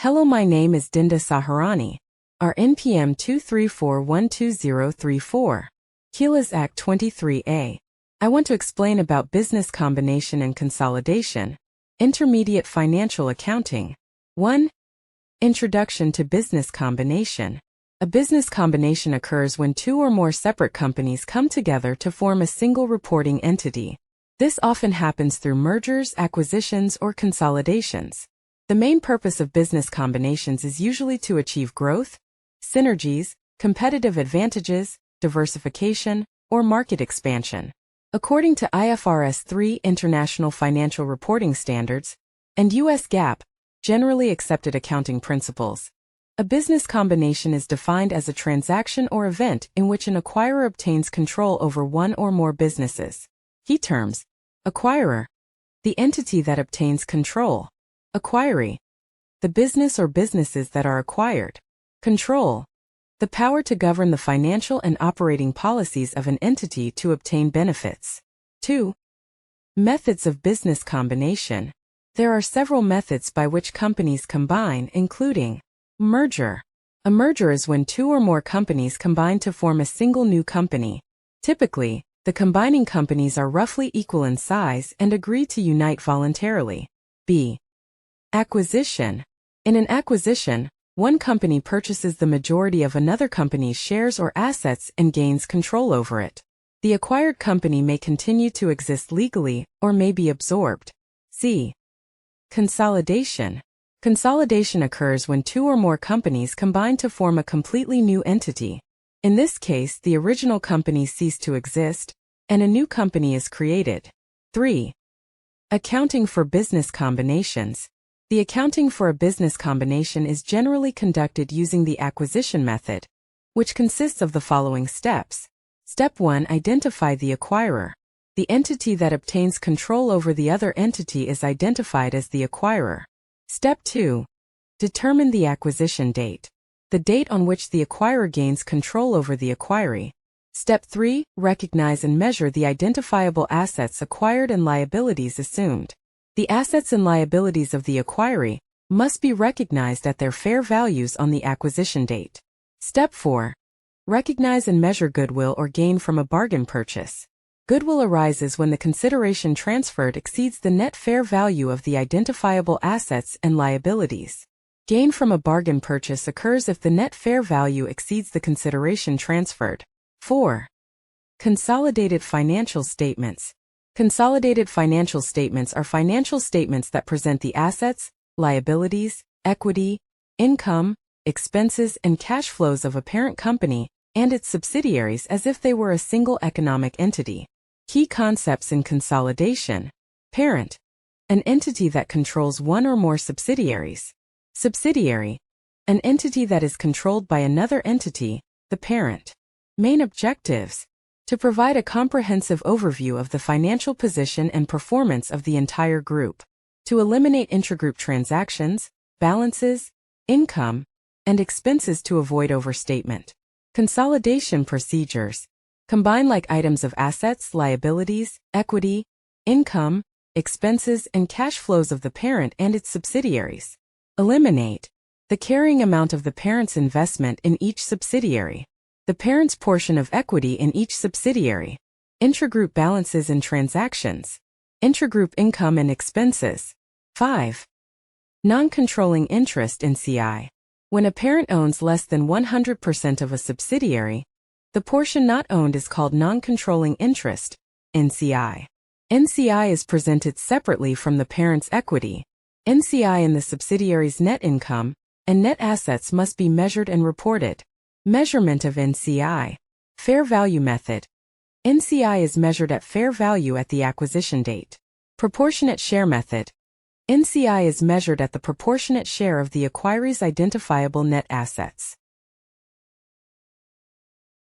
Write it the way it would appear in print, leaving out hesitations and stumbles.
Hello, my name is Dinda Saharani. Our NPM 234120034. Keelas Act 23A. I want to explain about business combination and consolidation. Intermediate financial accounting. 1. Introduction to business combination. A business combination occurs when two or more separate companies come together to form a single reporting entity. This often happens through mergers, acquisitions, or consolidations. The main purpose of business combinations is usually to achieve growth, synergies, competitive advantages, diversification, or market expansion. According to IFRS 3 International Financial Reporting Standards and U.S. GAAP, generally accepted accounting principles, a business combination is defined as a transaction or event in which an acquirer obtains control over one or more businesses. Key terms: acquirer, the entity that obtains control; acquiree, the business or businesses that are acquired; control, the power to govern the financial and operating policies of an entity to obtain benefits. 2. Methods of business combination. There are several methods by which companies combine, including merger. A merger is when two or more companies combine to form a single new company. Typically, the combining companies are roughly equal in size and agree to unite voluntarily. B. Acquisition. In an acquisition, one company purchases the majority of another company's shares or assets and gains control over it. The acquired company may continue to exist legally or may be absorbed. C. Consolidation. Consolidation occurs when two or more companies combine to form a completely new entity. In this case, the original company ceased to exist, and a new company is created. 3. Accounting for business combinations. The accounting for a business combination is generally conducted using the acquisition method, which consists of the following steps. Step 1. Identify the acquirer. The entity that obtains control over the other entity is identified as the acquirer. Step 2. Determine the acquisition date, the date on which the acquirer gains control over the acquiree. Step 3. Recognize and measure the identifiable assets acquired and liabilities assumed. The assets and liabilities of the acquiree must be recognized at their fair values on the acquisition date. Step 4. Recognize and measure goodwill or gain from a bargain purchase. Goodwill arises when the consideration transferred exceeds the net fair value of the identifiable assets and liabilities. Gain from a bargain purchase occurs if the net fair value exceeds the consideration transferred. 4. Consolidated financial statements. Consolidated financial statements are financial statements that present the assets, liabilities, equity, income, expenses, and cash flows of a parent company and its subsidiaries as if they were a single economic entity. Key concepts in consolidation. Parent, an entity that controls one or more subsidiaries. Subsidiary, an entity that is controlled by another entity, the parent. Main objectives: to provide a comprehensive overview of the financial position and performance of the entire group, to eliminate intragroup transactions, balances, income, and expenses to avoid overstatement. Consolidation procedures: combine like items of assets, liabilities, equity, income, expenses, and cash flows of the parent and its subsidiaries. Eliminate the carrying amount of the parent's investment in each subsidiary, the parent's portion of equity in each subsidiary, intragroup balances and transactions, intragroup income and expenses. 5. Non-controlling interest in CI. When a parent owns less than 100% of a subsidiary, the portion not owned is called non-controlling interest, NCI. NCI is presented separately from the parent's equity. NCI in the subsidiary's net income and net assets must be measured and reported. Measurement of NCI. Fair value method. NCI is measured at fair value at the acquisition date. Proportionate share method. NCI is measured at the proportionate share of the acquiree's identifiable net assets.